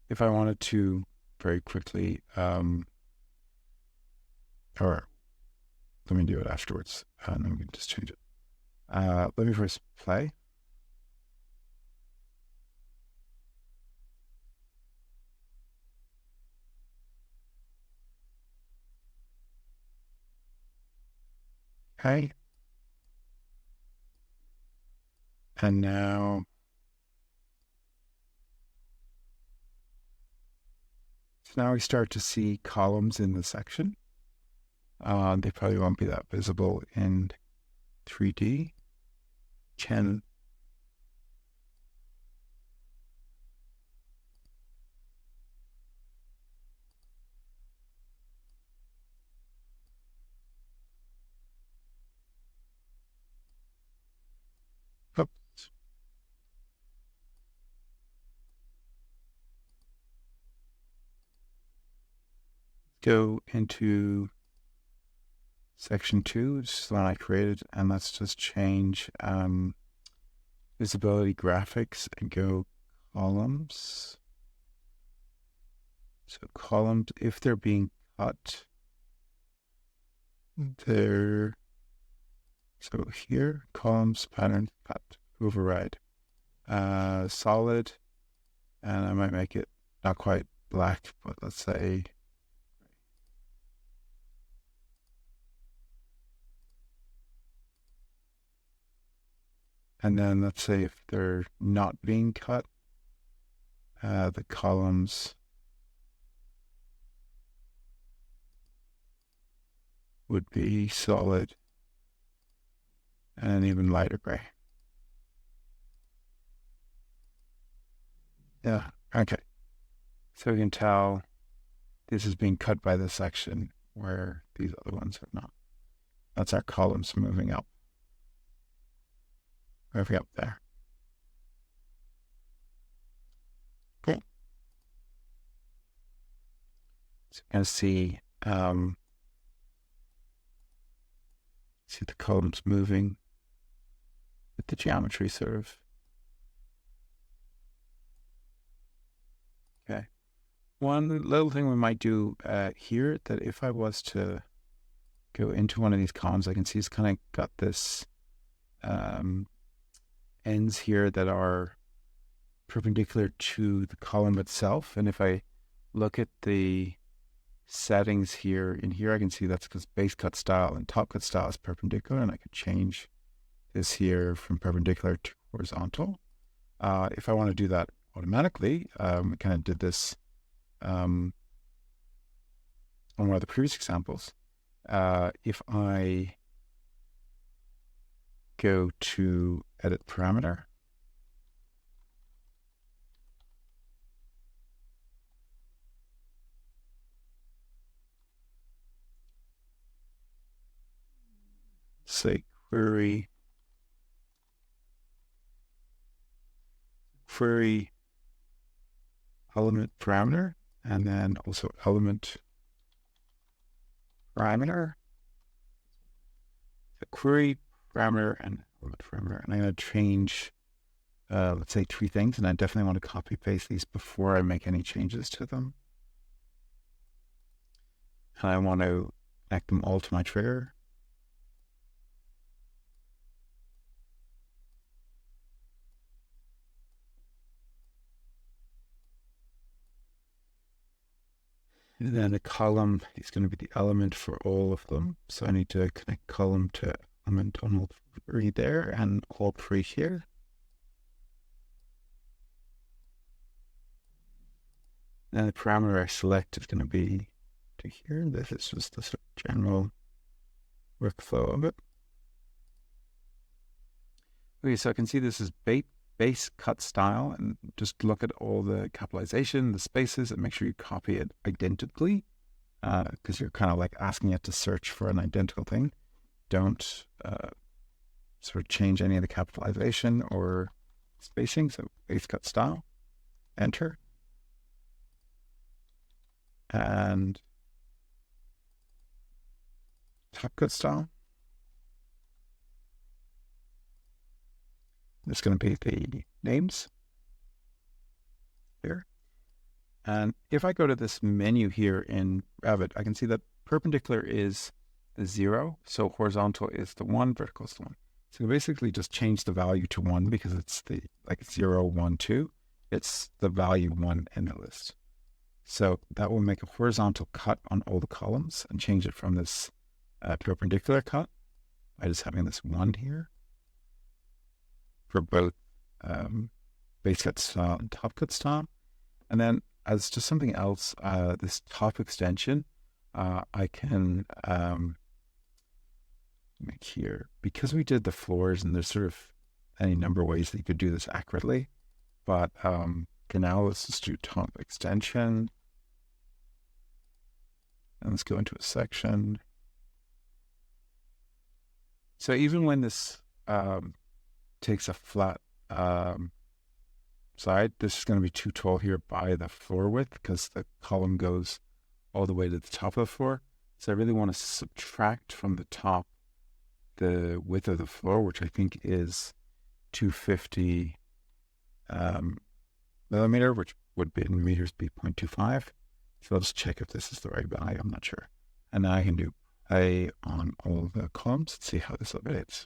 Speaker 1: If I wanted to very quickly, or let me do it afterwards, and then we can just change it. Let me first play. Okay. And now we start to see columns in the section. They probably won't be that visible in 3D. Oops. Go into section 2, which is the one I created, and let's just change visibility graphics and go columns. So columns, if they're being cut, so here, columns, pattern, cut, override, solid, and I might make it not quite black, but let's say and then let's say if they're not being cut, the columns would be solid and even lighter gray. Yeah, okay. So we can tell this is being cut by this section where these other ones are not. That's our columns moving up. Moving up there. Okay. So you're going to see the columns moving with the geometry sort of. Okay. One little thing we might do here, that if I was to go into one of these columns, I can see it's kind of got this ends here that are perpendicular to the column itself. And if I look at the settings here, in here I can see that's because base cut style and top cut style is perpendicular, and I could change this here from perpendicular to horizontal. If I want to do that automatically, I kind of did this on one of the previous examples. If I go to edit parameter, say query element parameter, and then also element parameter, the query parameter and element parameter. And I'm going to change, let's say 3 things, and I definitely want to copy paste these before I make any changes to them. And I want to connect them all to my trigger. And then the column is going to be the element for all of them. So I need to connect column to element on all 3 there and all 3 here. And the parameter I select is going to be to here. This is just the sort of general workflow of it. Okay, so I can see this is base cut style, and just look at all the capitalization, the spaces, and make sure you copy it identically, because you're kind of like asking it to search for an identical thing. Don't sort of change any of the capitalization or spacing. So base cut style, enter. And top cut style. There's going to be the names here. And if I go to this menu here in Revit, I can see that perpendicular is the 0. So horizontal is the 1, vertical is the 1. So basically just change the value to 1 because it's the 0, 1, 2. It's the value 1 in the list. So that will make a horizontal cut on all the columns and change it from this perpendicular cut by just having this 1 here for both base cut style and top cut style. And then as just something else, this top extension, I can make here, because we did the floors and there's sort of any number of ways that you could do this accurately, but okay, now let's just do top extension. And let's go into a section. So even when this takes a flat side, this is going to be too tall here by the floor width because the column goes all the way to the top of the floor. So I really want to subtract from the top the width of the floor, which I think is 250 millimeter, which would be in meters be 0.25. So I'll just check if this is the right value. I'm not sure. And now I can do play on all the columns and see how this updates.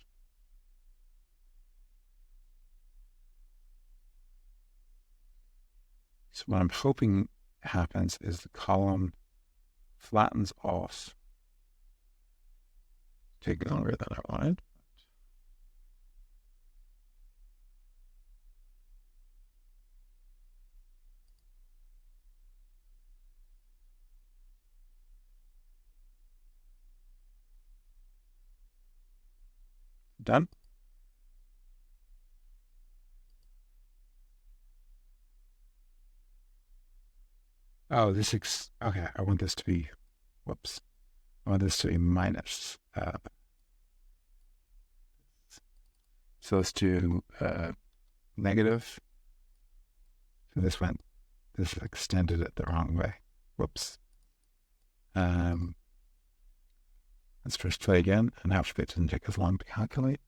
Speaker 1: So what I'm hoping happens is the column flattens off. Take longer than I wanted. Done. Oh, okay, I want this to be, whoops. I want this to be minus. So let's do negative. So this extended it the wrong way. Whoops. Let's first play again, and hopefully it doesn't take as long to calculate.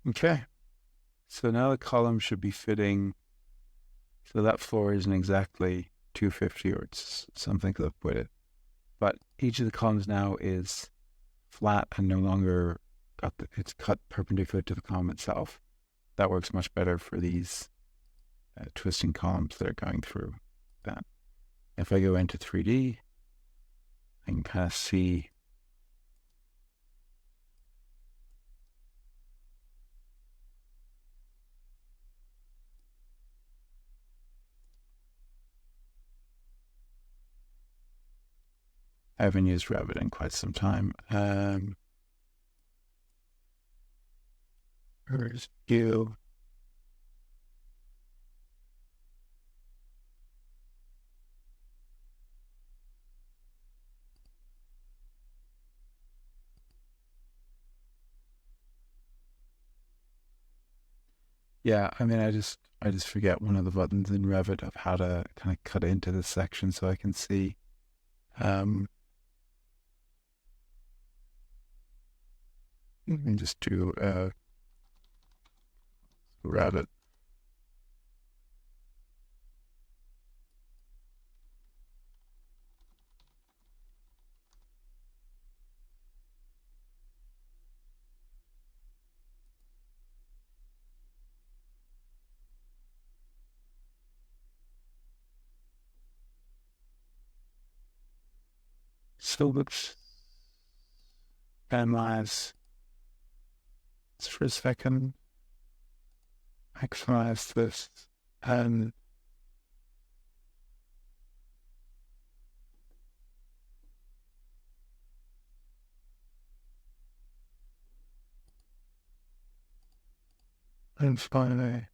Speaker 1: Okay, so now the column should be fitting. So that floor isn't exactly 250 or it's something to put it, but each of the columns now is flat and no longer it's cut perpendicular to the column itself. That works much better for these twisting columns that are going through that. If I go into 3D, I can kind of see I haven't used Revit in quite some time. Where's view? Yeah, I mean, I just forget one of the buttons in Revit of how to kind of cut into this section so I can see. Let me just do Revit. So let's analyze this for a second, maximize this, and finally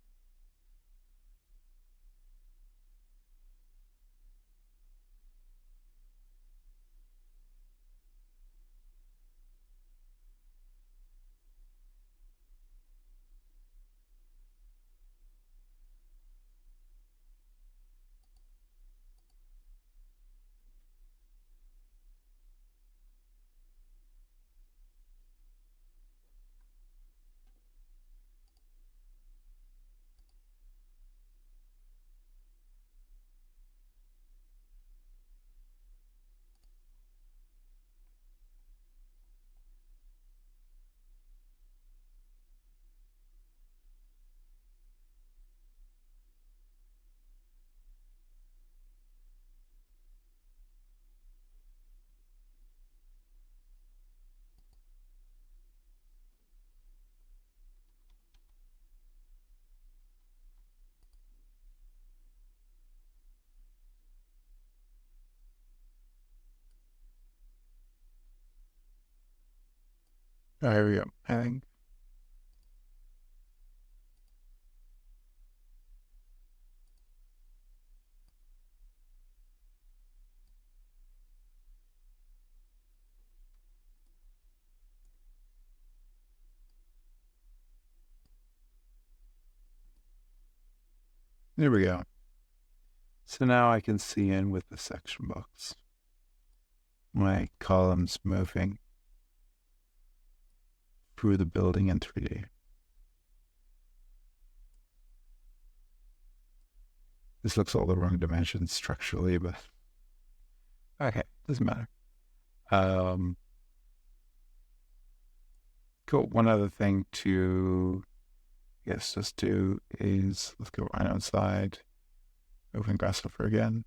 Speaker 1: Oh, here we go. I think. There we go. So now I can see in with the section box. My columns moving through the building in 3D. This looks all the wrong dimensions structurally, but okay, doesn't matter. Cool. One other thing to, I guess, just do is let's go right outside, open Grasshopper again.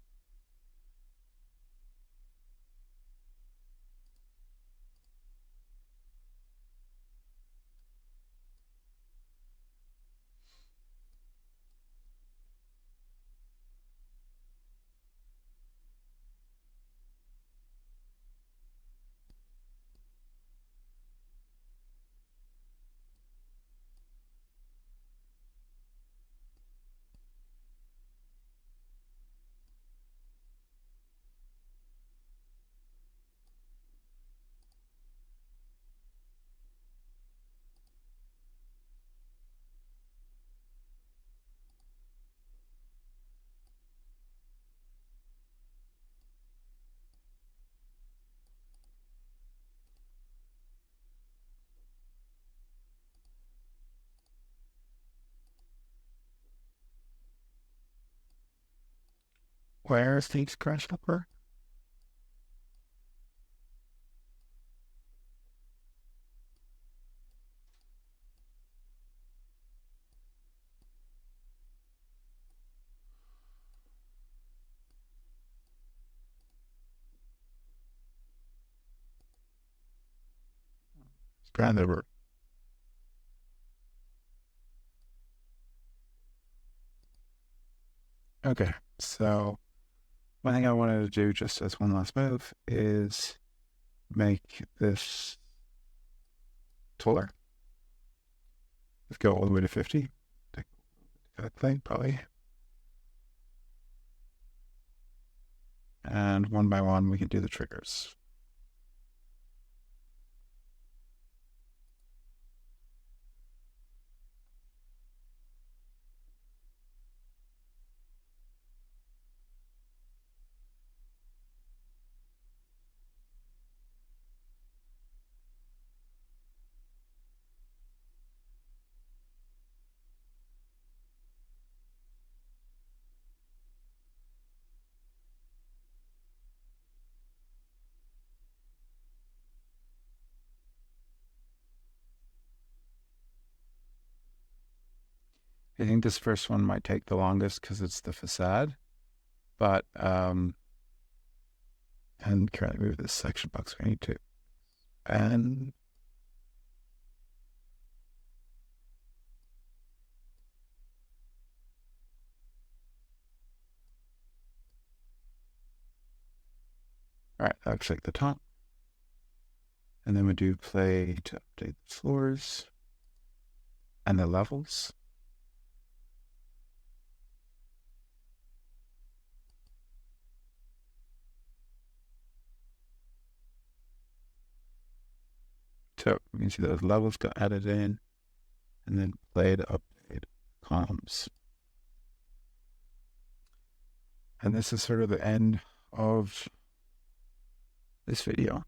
Speaker 1: Where's the Grasshopper? It's Brandenburg. Okay, so one thing I wanted to do just as one last move is make this taller. Let's go all the way to 50. Calculate, probably. And one by one, we can do the triggers. I think this first one might take the longest because it's the facade, but and currently move this section box we need to, and all right, that looks like the top, and then we do play to update the floors and the levels. So we can see those levels got added in, and then play to update columns. And this is sort of the end of this video.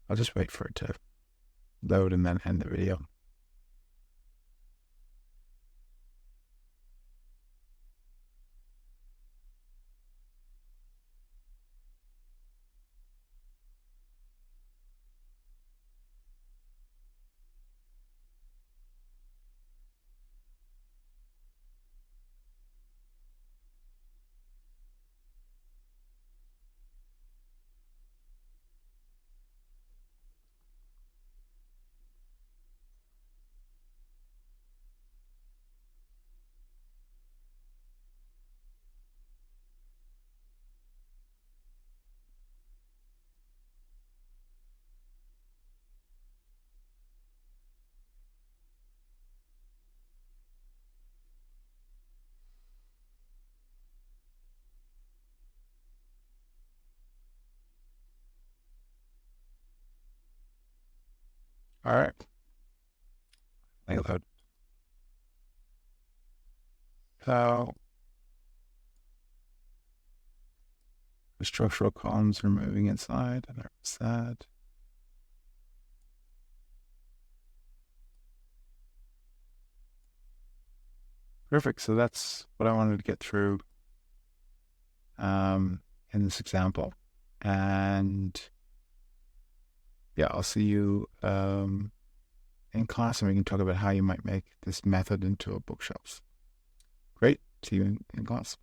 Speaker 1: I'll just wait for it to load and then end the video. All right. Load. So the structural columns are moving inside, and there's that. Perfect. So that's what I wanted to get through in this example. And yeah, I'll see you in class, and we can talk about how you might make this method into a bookshelf. Great. See you in class.